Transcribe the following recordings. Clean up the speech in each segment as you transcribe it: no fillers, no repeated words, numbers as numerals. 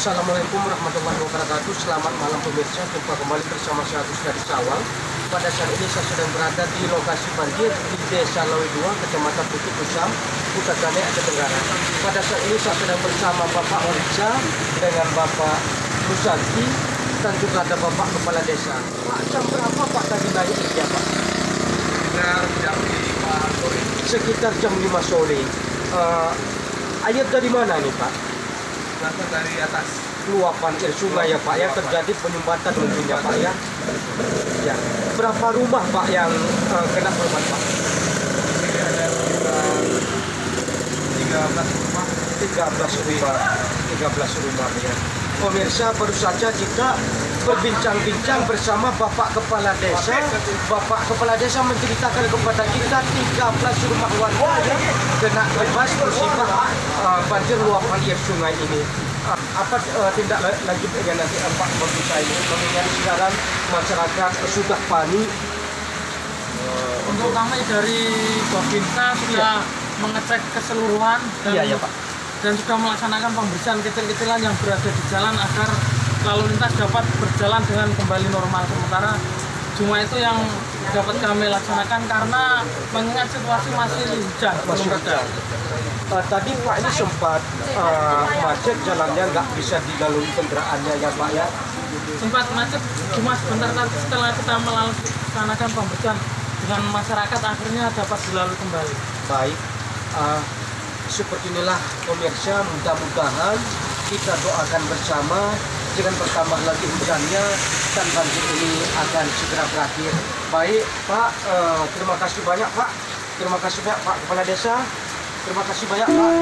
Assalamualaikum warahmatullahi wabarakatuh. Selamat malam pemirsa, jumpa kembali bersama saya Agus dari Cawang. Pada saat ini saya sedang berada di lokasi banjir di Desa Lawi 2, Kecamatan Bukit Usam, Kota Canek, Aceh Tenggara. Pada saat ini saya sedang bersama Bapak Orija dengan Bapak Musanti dan juga ada Bapak Kepala Desa. Pak, jam berapa Pak tadi naiknya Pak? Sekitar jam 5 sore. Air dari mana nih Pak? Datang dari atas. Luapan air sungai ya Pak, yang terjadi penyumbatan mungkin ya Pak ya. Ya. Berapa rumah Pak yang kena korban Pak? Ini ada sekitar 13 rumah. 13 rumah ya. Pemirsa, baru saja kita berbincang-bincang bersama Bapak Kepala Desa. Bapak Kepala Desa menceritakan kepada kita 13 rumah warga yang kena bebas musibah banjir luapan air sungai ini. Apa tindak lanjut dengan nanti Pak Bapak ini? Mengingat sekarang masyarakat sudah panik. Untuk kami dari Babinsa sudah mengecek keseluruhan dan sudah melaksanakan pembersihan kecil-kecilan yang berada di jalan agar lalu lintas dapat berjalan dengan kembali normal. Sementara cuma itu yang dapat kami laksanakan karena mengingat situasi masih hujan. Tadi Pak ini sempat macet jalannya, nggak bisa dilalui kendaraannya ya Pak ya? Sempat macet, cuma sebentar setelah kita melaksanakan pembersihan dengan masyarakat akhirnya dapat dilalui kembali. Baik, seperti inilah pemirsa, mudah-mudahan kita doakan bersama dengan bertambah lagi hujannya dan banjir ini akan segera berakhir. Baik Pak, terima kasih banyak Pak. Terima kasih banyak Pak Kepala Desa. Terima kasih banyak Pak.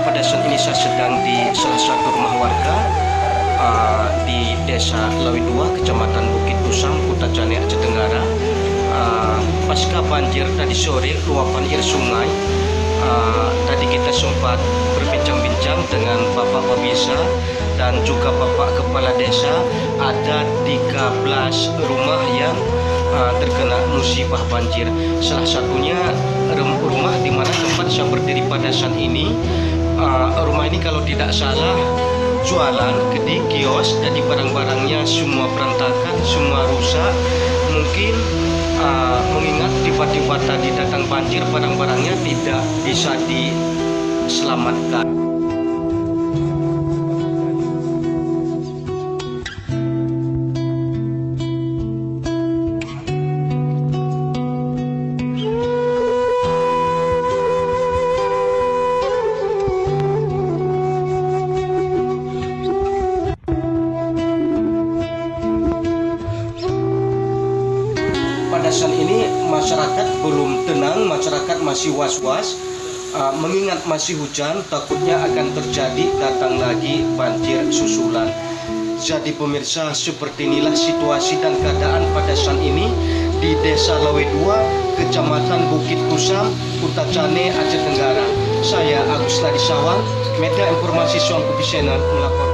Pada saat ini saya sedang di salah satu rumah warga di Desa Lawi 2, Kecamatan Bukit Usam, Kota Canek, Aceh Tenggara. Pasca banjir tadi sore luapan air sungai, tadi kita sempat berbincang-bincang dengan Bapak Babinsa dan juga Bapak Kepala Desa. Ada 13 rumah yang terkena musibah banjir. Salah satunya rumah di mana tempat saya berdiri pada saat ini. Rumah ini kalau tidak salah jualan di kios, jadi barang-barangnya semua berantakan, semua rusak. Mungkin mengingat tiba-tiba tadi datang banjir, barang-barangnya tidak bisa diselamatkan. Pada saat ini masyarakat belum tenang, masyarakat masih was-was, mengingat masih hujan, takutnya akan terjadi datang lagi banjir susulan. Jadi pemirsa, seperti inilah situasi dan keadaan pada saat ini di Desa Lawe 2, Kecamatan Bukit Kusam, Kota Cane, Aceh Tenggara. Saya Agus Ladisawang, Media Informasi Suang Kupi Channel, melapor.